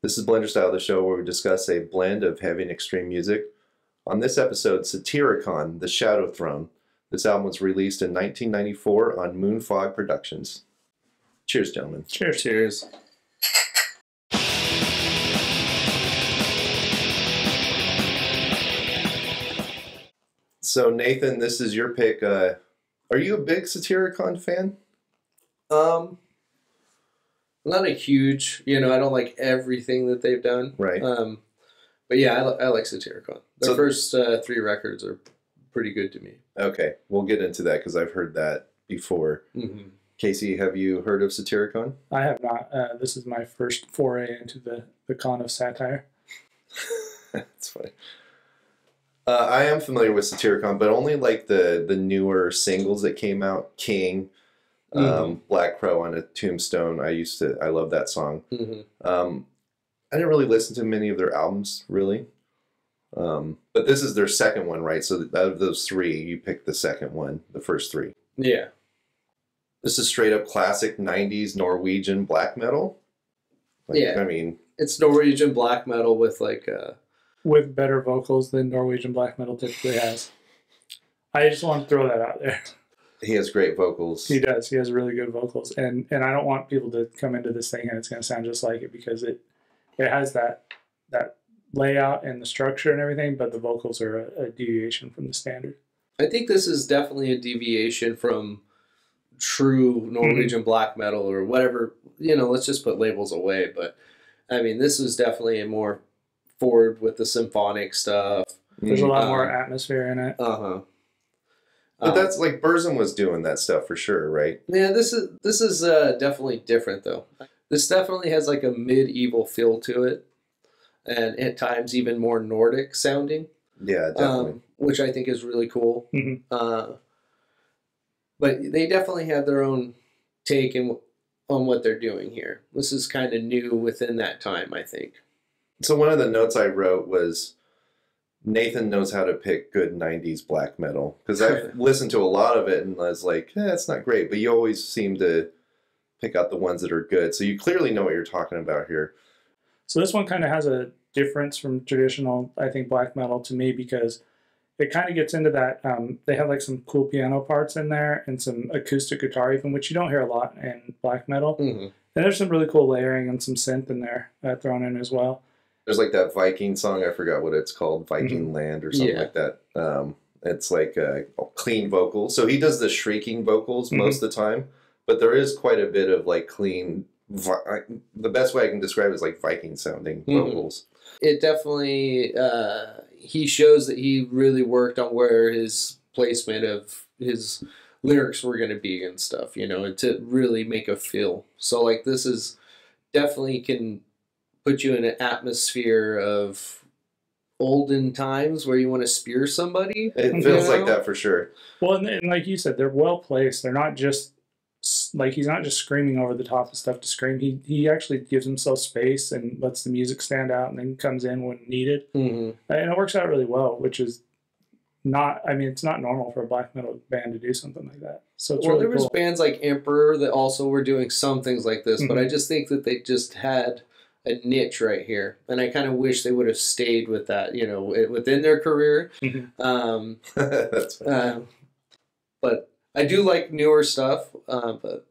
This is Blenderstyle, the show where we discuss a blend of heavy and extreme music. On this episode, Satyricon, the Shadowthrone. This album was released in 1994 on Moonfog Productions. Cheers, gentlemen. Cheers. Cheers. So, Nathan, this is your pick. Are you a big Satyricon fan? Not a huge, I don't like everything that they've done. Right. But yeah, I like Satyricon. Their first 3 records are pretty good to me. Okay, we'll get into that because I've heard that before. Mm-hmm. Casey, have you heard of Satyricon? I have not. This is my first foray into the con of satire. That's funny. I am familiar with Satyricon, but only like the newer singles that came out. King, Black Crow on a Tombstone. I love that song. Mm-hmm. I didn't really listen to many of their albums, really. But this is their second one, right? So out of those 3, you picked the second one, the first 3. Yeah. This is straight up classic 90s Norwegian black metal. Yeah. I mean, it's Norwegian black metal with with better vocals than Norwegian black metal typically has. I just want to throw that out there. he has great vocals. He does. He has really good vocals. And I don't want people to come into this thing and it's going to sound just like it because it has that layout and the structure and everything, but the vocals are a deviation from the standard. I think this is definitely a deviation from true Norwegian black metal or whatever. Let's just put labels away. But, I mean, this is definitely a more forward with the symphonic stuff. There's a lot more atmosphere in it. Uh-huh. But that's like Burzum was doing that stuff for sure, right? Yeah, this is definitely different, though. This definitely has like a medieval feel to it. And at times even more Nordic sounding. Yeah, definitely. Which I think is really cool. Mm-hmm. But they definitely have their own take on what they're doing here. This is kind of new within that time, I think. So one of the notes I wrote was Nathan knows how to pick good 90s black metal. Because I've listened to a lot of it and I was like, it's not great. But you always seem to pick out the ones that are good. So you clearly know what you're talking about here. So this one kind of has a difference from traditional, I think, black metal to me because it kind of gets into that. They have like some cool piano parts in there and some acoustic guitar, even, which you don't hear a lot in black metal. Mm-hmm. And there's some really cool layering and some synth in there thrown in as well. There's like that Viking song, I forgot what it's called, Viking Land or something like that. It's like clean vocals. So he does the shrieking vocals most of the time, but there is quite a bit of like clean. The best way I can describe it is like Viking sounding vocals. It definitely, he shows that he really worked on where his placement of his lyrics were going to be and stuff, to really make a feel. So like this is definitely can put you in an atmosphere of olden times where you want to spear somebody. It feels like that for sure. Well, and like you said, they're well placed. They're not just like he's not just screaming over the top of stuff to scream. He actually gives himself space and lets the music stand out and then comes in when needed. And it works out really well, which is it's not normal for a black metal band to do something like that. So it's really there was cool. Bands like Emperor that also were doing some things like this, but I just think that they just had a niche right here, and I kind of wish they would have stayed with that, within their career. That's but I do like newer stuff. But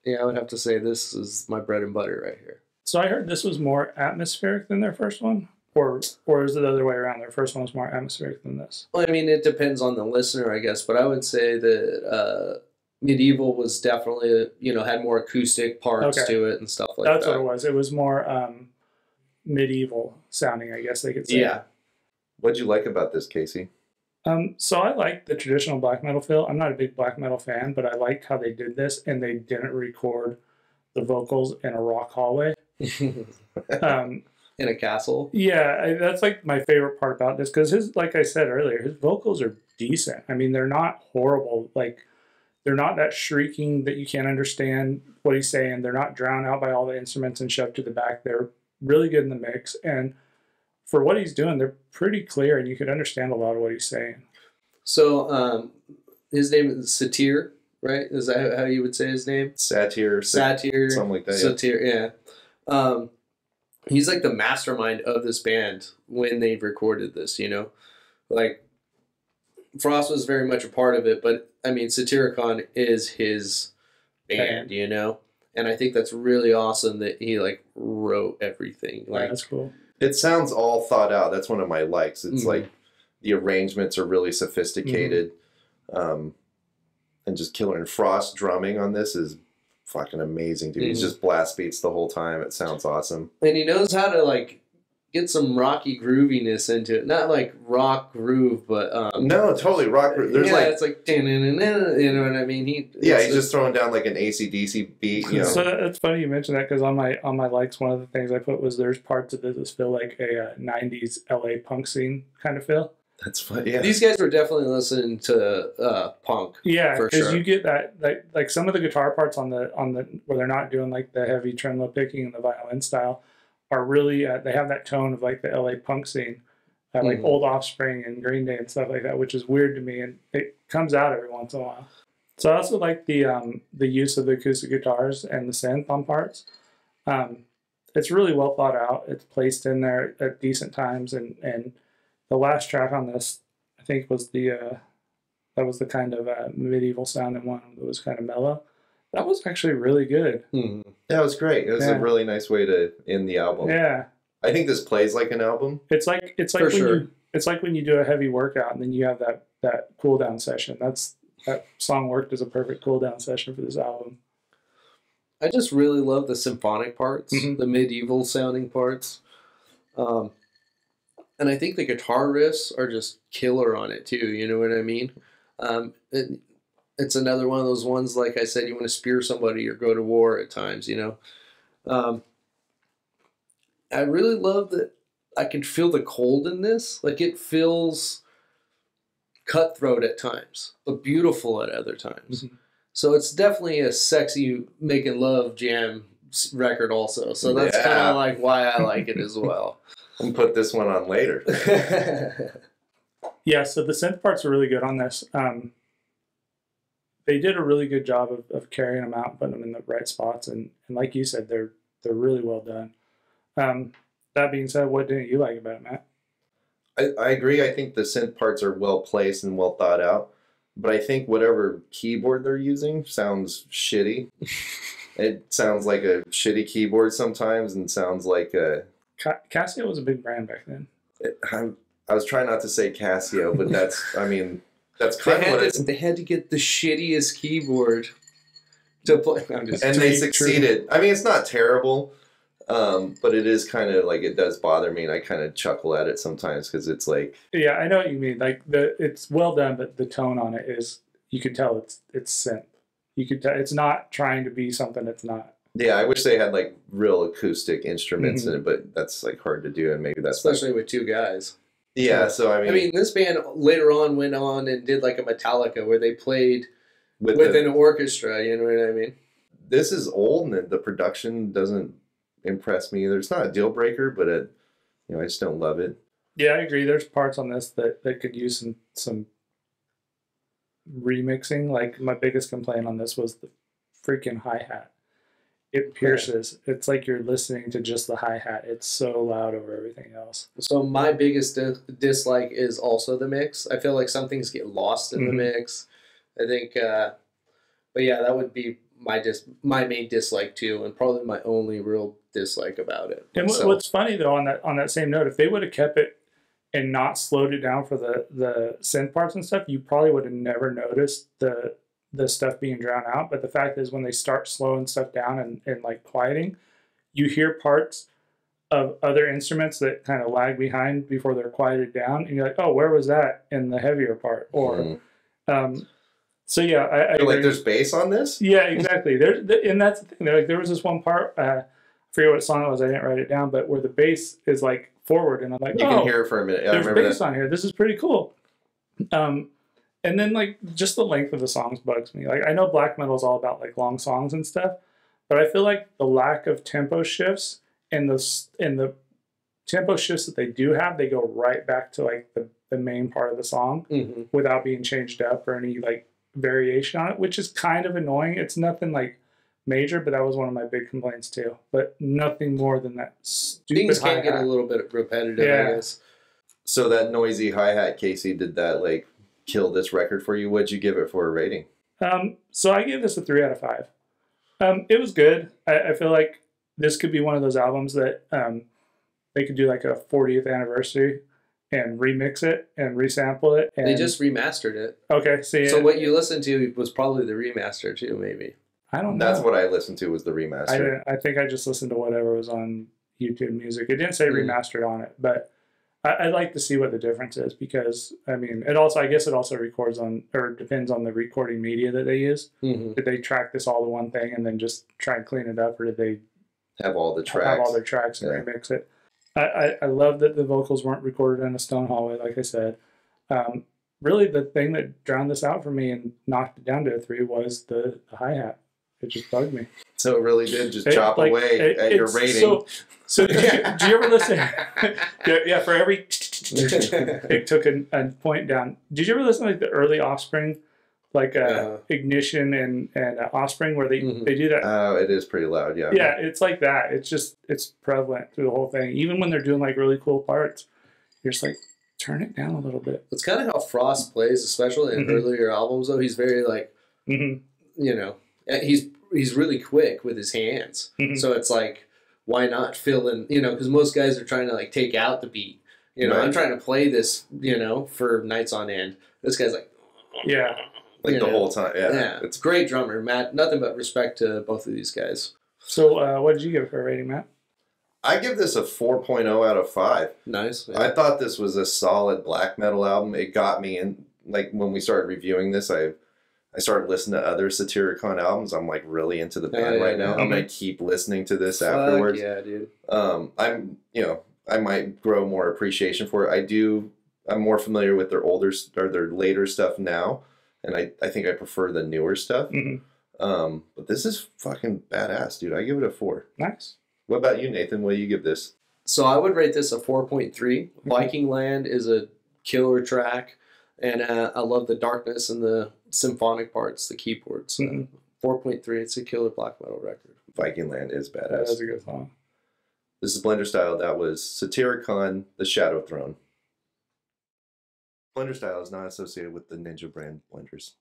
yeah, I would have to say this is my bread and butter right here. So I heard this was more atmospheric than their first one, or is it the other way around? Their first one was more atmospheric than this. Well, I mean, it depends on the listener, I guess, but I would say that medieval was definitely, had more acoustic parts to it and stuff like that. That's what it was. It was more medieval sounding, I guess they could say. Yeah. What'd you like about this, Casey? So I like the traditional black metal feel. I'm not a big black metal fan, but I liked how they did this, and they didn't record the vocals in a rock hallway. In a castle. Yeah, that's like my favorite part about this, because like I said earlier, his vocals are decent. I mean, they're not horrible. Like, they're not that shrieking that you can't understand what he's saying. They're not drowned out by all the instruments and shoved to the back. They're really good in the mix. And for what he's doing, they're pretty clear, and you could understand a lot of what he's saying. So his name is Satyr, right? Is that how you would say his name? Satyr, something like that. Satyr, yeah. he's like the mastermind of this band when they recorded this, you know? Like, Frost was very much a part of it, but I mean, Satyricon is his band, you know? And I think that's really awesome that he like wrote everything. Like, that's cool. It sounds all thought out. That's one of my likes. It's like the arrangements are really sophisticated, and just killer. And Frost drumming on this is fucking amazing, dude. He's just blast beats the whole time. It sounds awesome. And he knows how to like get some rocky grooviness into it. Not like rock groove, but no, totally rock groove. There's it's like you know what I mean. He's just throwing down like an AC/DC beat. You know? So it's funny you mentioned that because on my likes, one of the things I put was there's parts of this that feel like a '90s LA punk scene kind of feel. That's funny. Yeah, these guys were definitely listening to punk. Yeah, for because sure. you get that like some of the guitar parts on the where they're not doing like the heavy tremolo picking and the violin style are really they have that tone of like the LA punk scene, like Old Offspring and Green Day and stuff like that, which is weird to me, and it comes out every once in a while. So I also like the use of the acoustic guitars and the synth on parts. It's really well thought out. It's placed in there at decent times, and the last track on this, I think, was that was the kind of medieval sounding one that was kind of mellow. That was actually really good. That was great. It was a really nice way to end the album. Yeah, I think this plays like an album. it's like when you do a heavy workout and then you have that cool down session. That song worked as a perfect cool down session for this album. I just really love the symphonic parts, the medieval sounding parts. And I think the guitar riffs are just killer on it too. You know what I mean? It's another one of those ones, like I said, you want to spear somebody or go to war at times, you know? I really love that I can feel the cold in this. Like, it feels cutthroat at times, but beautiful at other times. So it's definitely a sexy making love jam record also. So that's kind of like why I like it as well. I'll put this one on later. Yeah, so the synth parts are really good on this. They did a really good job of carrying them out, putting them in the right spots, and like you said, they're really well done. That being said, what didn't you like about it, Matt? I agree. I think the synth parts are well placed and well thought out, but I think whatever keyboard they're using sounds shitty. It sounds like a shitty keyboard sometimes, and sounds like a Casio was a big brand back then. I was trying not to say Casio, but that's kind of what it is. They had to get the shittiest keyboard to play. And they succeeded. I mean, it's not terrible, but it is kind of like, it does bother me, and I kind of chuckle at it sometimes because it's like... Yeah, I know what you mean. Like, it's well done, but the tone on it is, you could tell it's synth. You could tell it's not trying to be something it's not. Yeah, I wish they had like real acoustic instruments in it, but that's like hard to do, and maybe that's especially with two guys. Yeah, so I mean, this band later on went on and did like a Metallica where they played with an orchestra. You know what I mean? This is old, and the production doesn't impress me either. It's not a deal breaker, but I just don't love it. Yeah, I agree. There's parts on this that could use some remixing. Like, my biggest complaint on this was the freaking hi-hat. It pierces. It's like you're listening to just the hi-hat. It's so loud over everything else. So my biggest dislike is also the mix. I feel like some things get lost in the mix. I think, but yeah, that would be my main dislike too, and probably my only real dislike about it. And what's funny though, on that same note, if they would have kept it and not slowed it down for the synth parts and stuff, you probably would have never noticed the stuff being drowned out. But the fact is, when they start slowing stuff down and like quieting, you hear parts of other instruments that kind of lag behind before they're quieted down, and you're like, oh, where was that in the heavier part? Or so yeah, I like, there's bass on this. Yeah, exactly. And that's the thing. There was this one part, I forget what song it was, I didn't write it down, but where the bass is like forward, and I'm like, you can hear it for a minute. There's bass on here. This is pretty cool. And then, like, just the length of the songs bugs me. Like, I know black metal is all about like long songs and stuff, but I feel like the lack of tempo shifts and the tempo shifts that they do have, they go right back to like the main part of the song without being changed up or any like variation on it, which is kind of annoying. It's nothing like major, but that was one of my big complaints too. But nothing more than that Things can get a hi-hat. little bit repetitive, Yeah. I guess. So that noisy hi-hat, Casey, did that like kill this record for you? What'd you give it for a rating? So I gave this a 3 out of 5. It was good. I feel like this could be one of those albums that they could do like a 40th anniversary and remix it and resample it. And They just remastered it. okay. See, So what you listened to was probably the remaster too, maybe. I don't know. That's what I listened to was the remaster. I think I just listened to whatever was on YouTube Music. It didn't say Mm. remastered on it, but I'd like to see what the difference is because I mean, I guess it also records on or depends on the recording media that they use. Mm-hmm. Did they track this all to one thing and then just try and clean it up, or did they Have all the tracks. have all their tracks and remix it? I love that the vocals weren't recorded in a stone hallway, like I said. Really, the thing that drowned this out for me and knocked it down to a 3 was the hi-hat. It just bugged me. So it really did just chop away at your rating. So did you ever listen? yeah, for every it took a point down. Did you ever listen to like the early Offspring, like Ignition and Offspring, where they do that? Oh, it is pretty loud, yeah. Yeah, it's like that. It's prevalent through the whole thing. Even when they're doing like really cool parts, you're just like, turn it down a little bit. It's kind of how Frost plays, especially in earlier albums. Though he's very like, you know, he's really quick with his hands. So it's like, why not fill in? You know, because most guys are trying to like take out the beat. You know, I'm trying to play this, you know, for nights on end. This guy's like, like the whole time. Yeah, it's great drummer, Matt. Nothing but respect to both of these guys. So, what did you give it for a rating, Matt? I give this a 4.0 out of 5. Nice. Yeah. I thought this was a solid black metal album. It got me in. Like when we started reviewing this, I started listening to other Satyricon albums. I'm like really into the band right now. I'm gonna keep listening to this afterwards. Yeah, dude. I might grow more appreciation for it. I'm more familiar with their their later stuff now, and I think I prefer the newer stuff. But this is fucking badass, dude. I give it a 4. Nice. What about you, Nathan? What do you give this? So I would rate this a 4.3. Viking Land is a killer track, and I love the darkness and the symphonic parts, the keyboards. 4.3. It's a killer black metal record. Viking Land is badass. That's a good song. This is Blenderstyle. That was Satyricon, the Shadowthrone. Blenderstyle is not associated with the Ninja brand blenders.